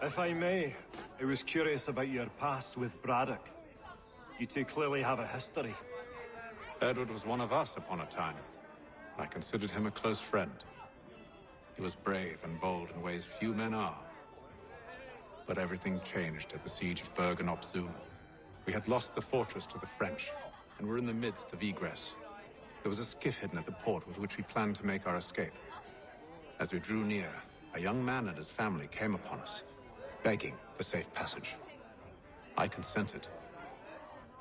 If I may, I was curious about your past with Braddock. You two clearly have a history. Edward was one of us upon a time. I considered him a close friend. He was brave and bold in ways few men are. But everything changed at the siege of Bergen-op-Zoom. We had lost the fortress to the French, and were in the midst of egress. There was a skiff hidden at the port with which we planned to make our escape. As we drew near, a young man and his family came upon us, begging for safe passage. I consented,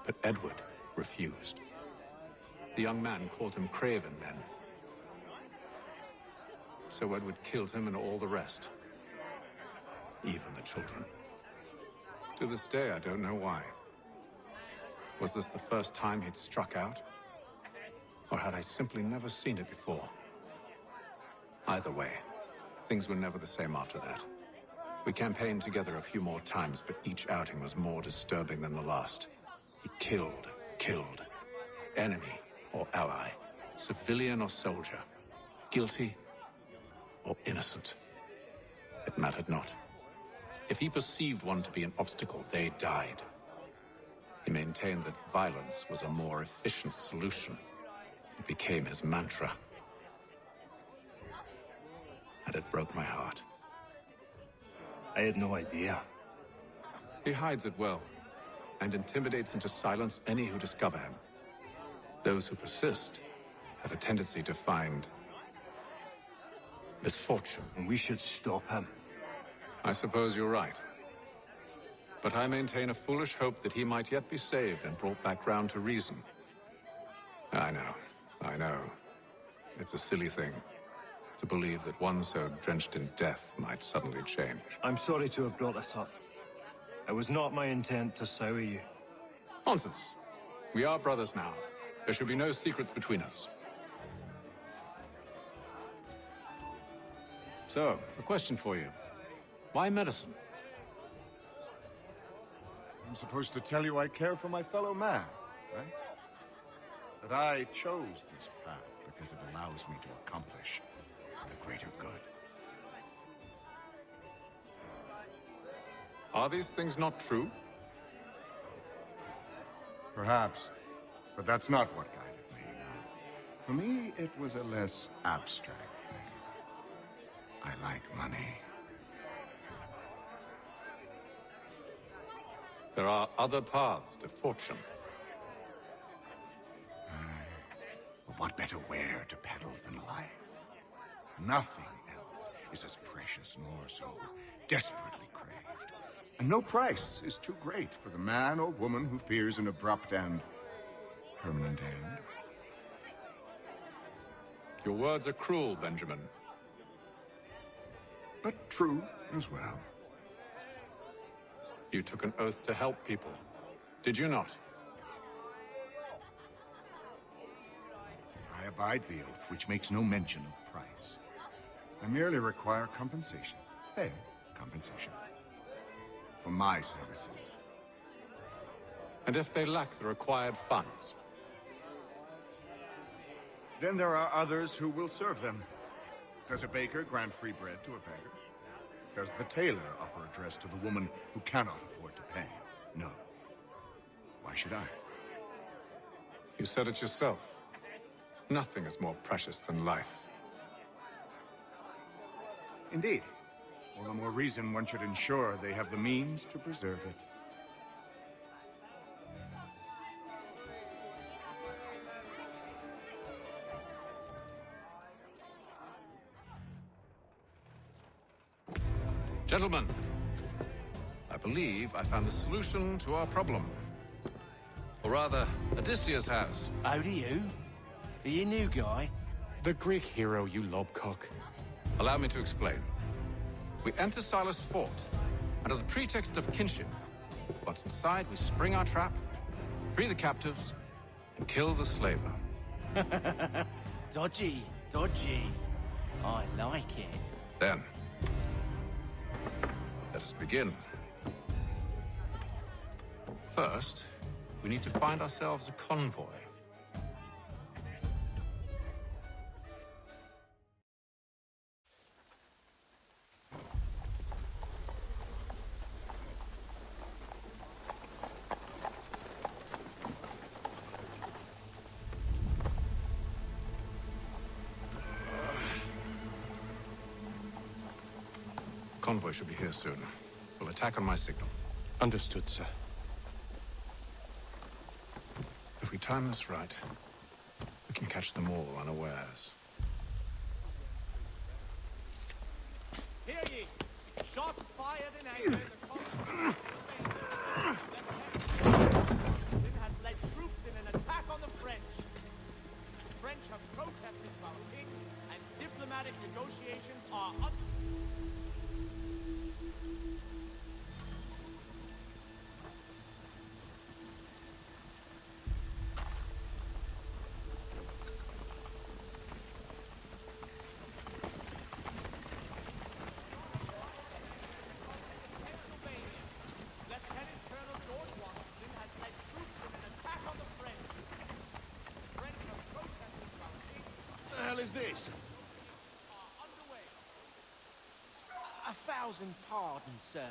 but Edward refused. The young man called him Craven then. So Edward killed him and all the rest. Even the children. To this day, I don't know why. Was this the first time he'd struck out? Or had I simply never seen it before? Either way, things were never the same after that. We campaigned together a few more times, but each outing was more disturbing than the last. He killed. Enemy or ally, civilian or soldier, guilty or innocent. It mattered not. If he perceived one to be an obstacle, they died. He maintained that violence was a more efficient solution. It became his mantra. And it broke my heart. I had no idea. He hides it well, and intimidates into silence any who discover him. Those who persist have a tendency to find misfortune. And we should stop him. I suppose you're right. But I maintain a foolish hope that he might yet be saved and brought back round to reason. I know. It's a silly thing to believe that one so drenched in death might suddenly change. I'm sorry to have brought this up. It was not my intent to sour you. Nonsense. We are brothers now. There should be no secrets between us. So, a question for you. Why medicine? I'm supposed to tell you I care for my fellow man, right? That I chose this path because it allows me to accomplish the greater good. Are these things not true? Perhaps, but that's not what guided me, no. For me, it was a less abstract thing. I like money. There are other paths to fortune. But what better ware to peddle than life? Nothing else is as precious nor so desperately craved. And no price is too great for the man or woman who fears an abrupt and permanent end. Your words are cruel, Benjamin. But true as well. You took an oath to help people, did you not? I abide the oath, which makes no mention of price. I merely require compensation, fair compensation, for my services. And if they lack the required funds? Then there are others who will serve them. Does a baker grant free bread to a beggar? Does the tailor offer a dress to the woman who cannot afford to pay? No. Why should I? You said it yourself. Nothing is more precious than life. Indeed. All the more reason one should ensure they have the means to preserve it. Gentlemen, I believe I found the solution to our problem. Or rather, Odysseus has. How do you? Are you a new guy? The Greek hero, you lobcock. Allow me to explain. We enter Silas' fort, under the pretext of kinship. Once inside, we spring our trap, free the captives, and kill the slaver. Dodgy. I like it. Then, let us begin. First, we need to find ourselves a convoy. convoy should be here soon. We'll attack on my signal. Understood, sir. If we time this right, we can catch them all unawares. Hear ye! Shots fired in anger. It has led troops in an attack on the French. The French have protested about it, and diplomatic negotiations are Is this? underway. 1,000 pardons, sirs.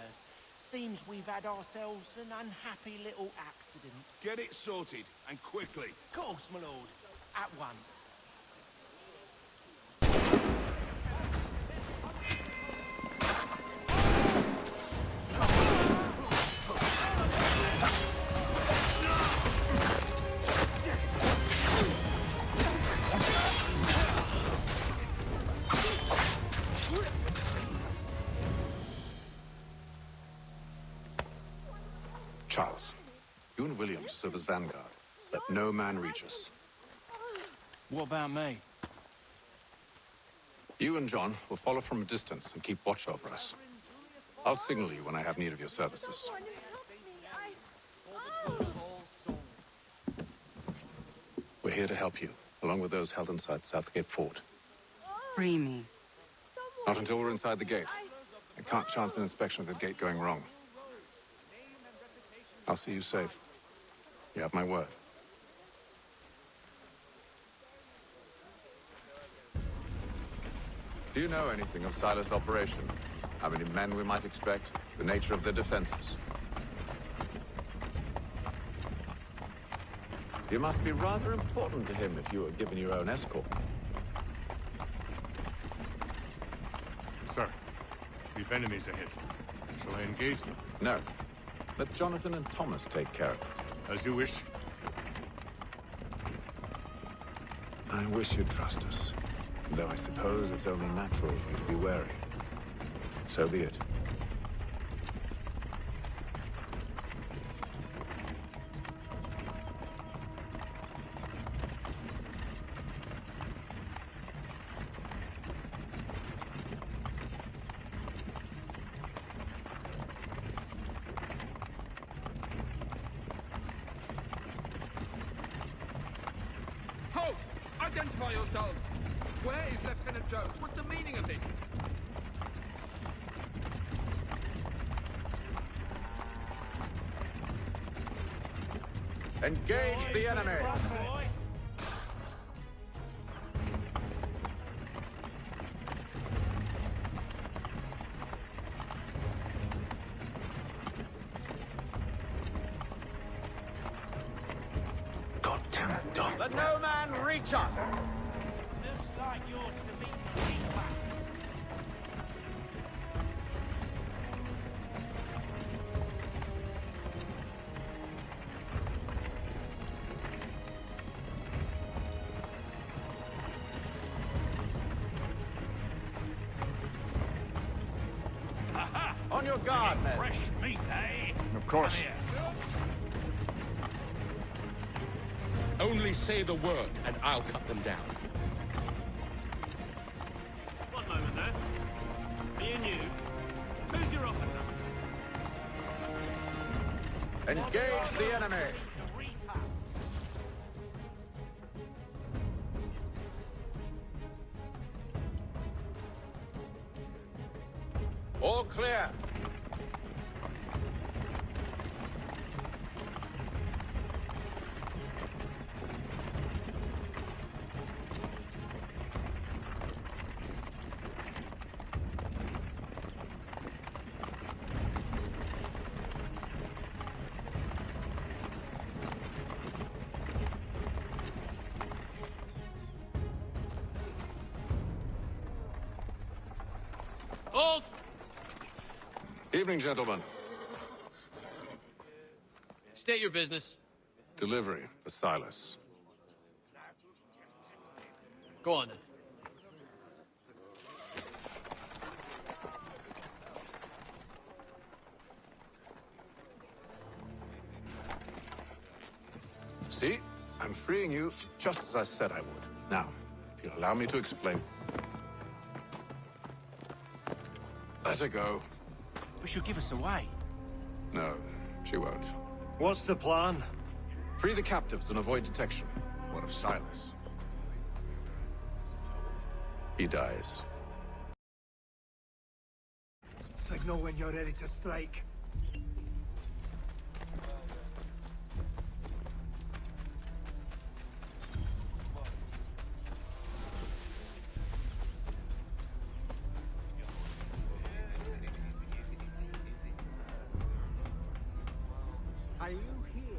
Seems we've had ourselves an unhappy little accident. Get it sorted, and quickly. Course, my lord. At once. Charles, you and William serve as vanguard. Let no man reach us. What about me? You and John will follow from a distance and keep watch over us. I'll signal you when I have need of your services. We're here to help you, along with those held inside Southgate Fort. Free me. Not until we're inside the gate. I can't chance an inspection of the gate going wrong. I'll see you safe. You have my word. Do you know anything of Silas' operation? How many men we might expect? The nature of their defenses? You must be rather important to him if you were given your own escort. Sir, we've enemies ahead. Shall I engage them? No. Let Jonathan and Thomas take care of it. As you wish. I wish you'd trust us. Though I suppose it's only natural for you to be wary. So be it. Halt! Identify yourselves! Where is Lieutenant Jones? What's the meaning of this? Engage the enemy! Goddamn dog! Let no man reach us! Looks like you're to meet the Reaper. On your guard, men! Fresh meat, eh? Of course. Only say the word, and I'll cut them down. One moment there. Me and you. Who's your officer? Engage the enemy! The Reaper. All clear! Hold! Evening, gentlemen. State your business. Delivery for Silas. Go on then. See? I'm freeing you just as I said I would. Now, if you'll allow me to explain. Let her go. But she'll give us away. No, she won't. What's the plan? Free the captives and avoid detection. What of Silas? He dies. Signal when you're ready to strike. Are you here?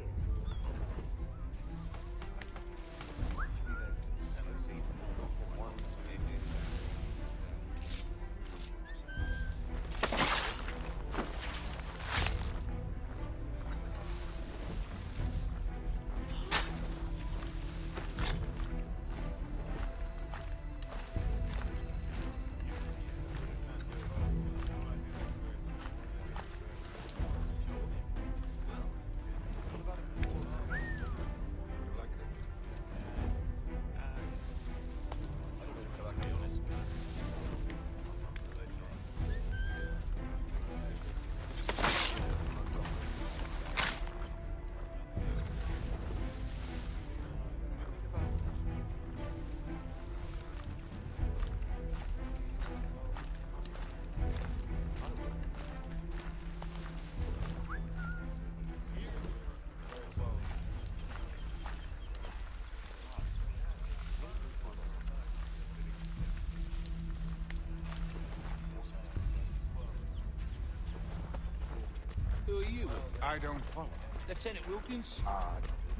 Who are you? I don't follow. Lieutenant Wilkins?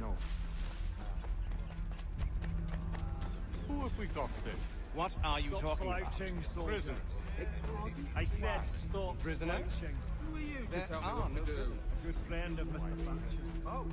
No. Who have we got then? What are you talking about? Prisoners. I said stop Prisoner? slouching. Who are you to There tell me are what no to do? prisoners. Good friend of Mr. Thatcher's. Oh.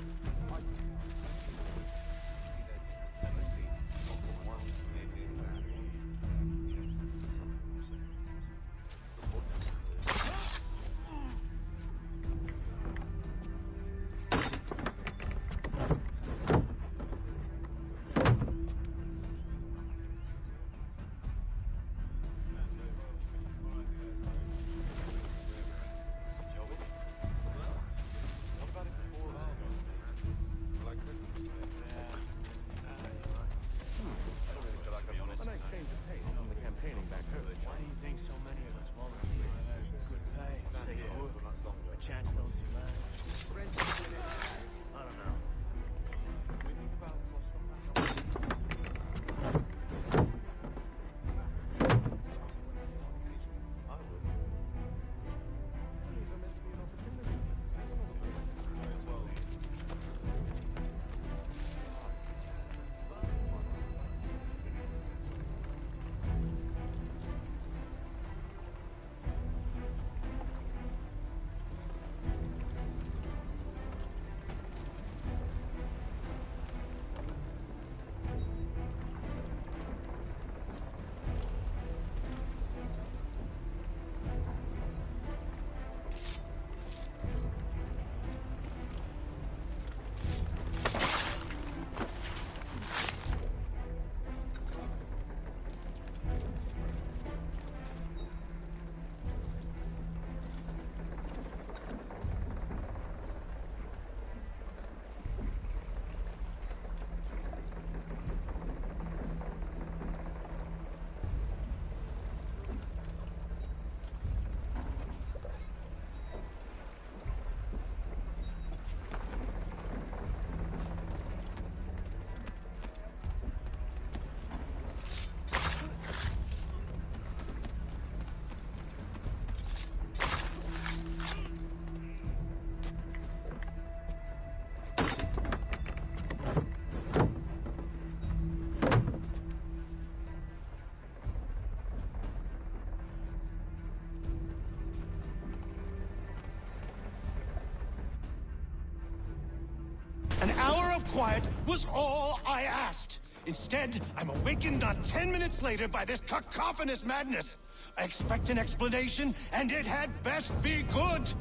quiet was all I asked. Instead, I'm awakened not 10 minutes later by this cacophonous madness. I expect an explanation, and it had best be good.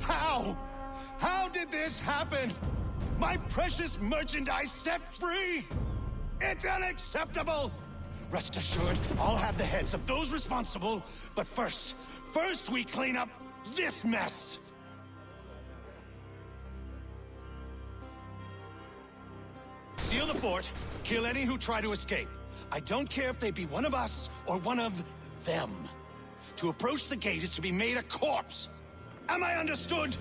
How? How did this happen? My precious merchandise set free? It's unacceptable! Rest assured, I'll have the heads of those responsible, but first we clean up this mess! Seal the fort, kill any who try to escape. I don't care if they be one of us or one of them. To approach the gate is to be made a corpse. Am I understood?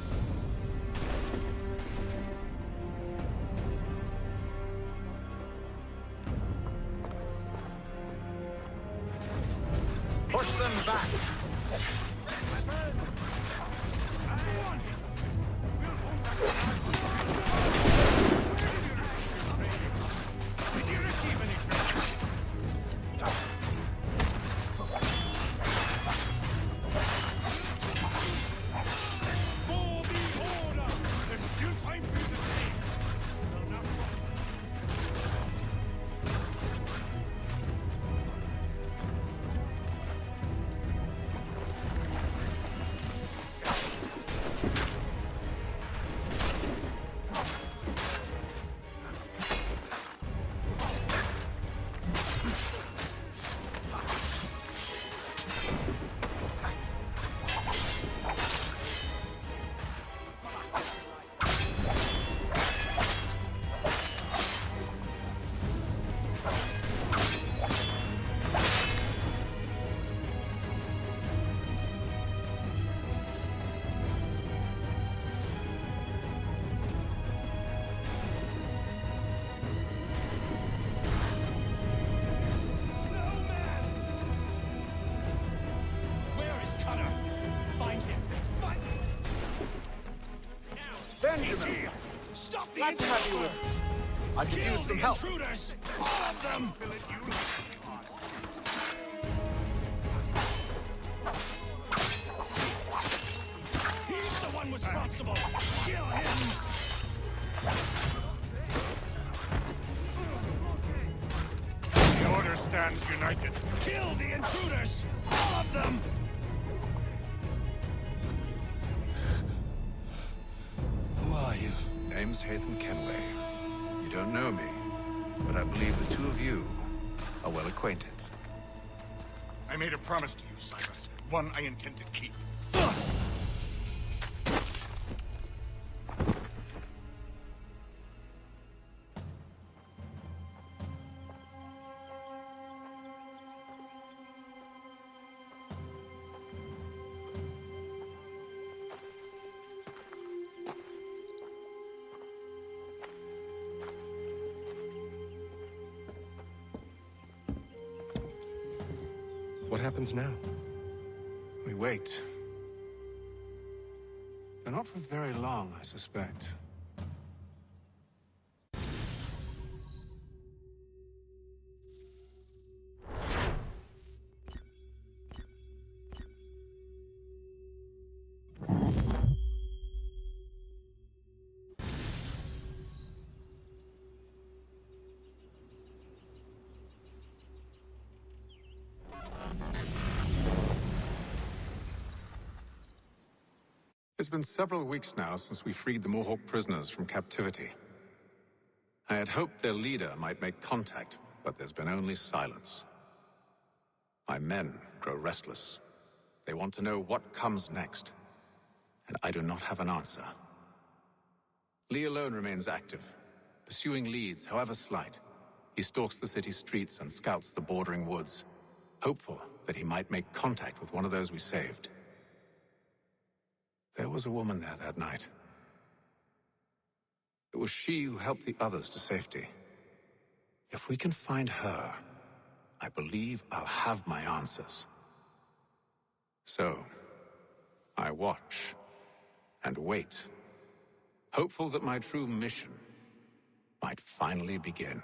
Push them back! Benjamin! Stop the glad to have you with us. I could use some help. Intruders! All of them! He's the one responsible! Kill him! The Order stands united. Kill the intruders! All of them! Who are you? Name's Hatham Kenway. You don't know me, but I believe the two of you are well acquainted. I made a promise to you, Cyrus. One I intend to keep. What happens now? We wait. But not for very long, I suspect. It's been several weeks now since we freed the Mohawk prisoners from captivity. I had hoped their leader might make contact, but there's been only silence. My men grow restless. They want to know what comes next, and I do not have an answer. Lee alone remains active, pursuing leads, however slight. He stalks the city streets and scouts the bordering woods, hopeful that he might make contact with one of those we saved. There was a woman there that night. It was she who helped the others to safety. If we can find her, I believe I'll have my answers. So, I watch and wait, hopeful that my true mission might finally begin.